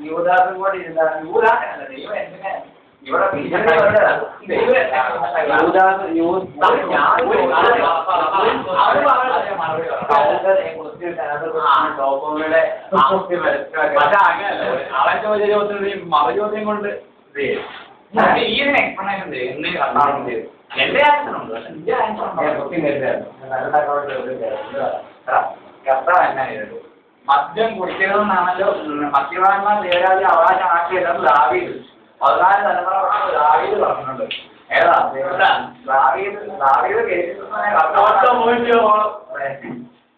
യൂദാസും കൂടി ഇരുന്നാണ് യൂദാസനല്ല ദൈവം എന്തിനാ ഇവിടെ പക്ഷെ അങ്ങനല്ല അവൻ ചോദ്യം മറുചോദ്യം കൊണ്ട് ഈ ഒരു എക്സ്പ്ലനേഷൻ എന്റെ ആൻസർ ഉണ്ട് പക്ഷെ എന്റെ ആൻസർ മദ്യം കുടിക്കണമെന്നാണല്ലോ മദ്യപാന്മാർ ദേവരാജ അവകാശമാക്കിയതെന്ന് ദാവീദ് 14 തലമുറ ദാവീദ് പറഞ്ഞിട്ടുണ്ട്. ഏതാ ദാവീദ്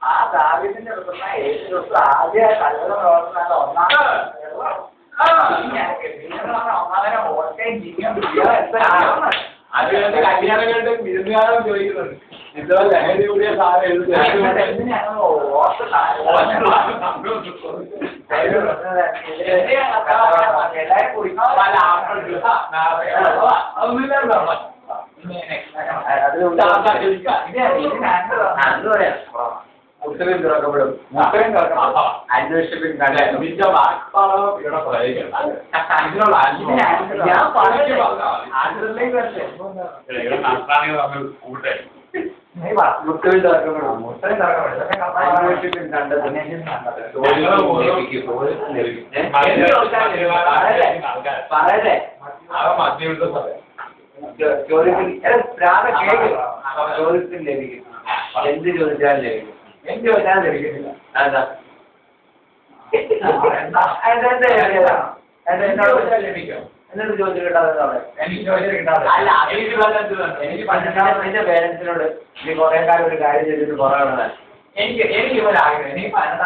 ആ ദാവീദിന്റെ യേശുക്രിസ്തു ആദ്യമായിട്ട് അത്ഭുത പ്രവർത്തനം ഒന്നാമതിനെ ഓട്ടയും ജിങ്ങും അത് കല്യാണങ്ങളുടെ വിരുന്നുകാരും ചോദിക്കുന്നുണ്ട് എന്തോ ലഹരി കൂടിയ സാധനം മുസ്ലിം തുറക്കപ്പെടും അന്വേഷിപ്പിൻ ഇവിടെ പ്രയോഗിക്കണം മുസ്ലിം തുറക്കപ്പെടും മുസ്ലിം അന്വേഷിപ്പിൻ പറയട്ടെ ചോദ്യത്തിൽ ലഭിക്കും എന്ത് ചോദിച്ചാലും ലഭിക്കും എന്ത് ചോദിച്ചാലും ലഭിക്കുന്നില്ല അതാ ലഭിക്കും എന്നൊരു ചോദ്യം കിട്ടാതെ എനിക്ക് ചോദ്യം കിട്ടാതെ അല്ല എനിക്ക് എന്റെ പേരൻസിനോട് നീ കുറെ കാലം ഒരു കാര്യം ചെയ്തിട്ട് കുറേ എനിക്ക് ഒരാഗ്രഹം എനിക്ക് 18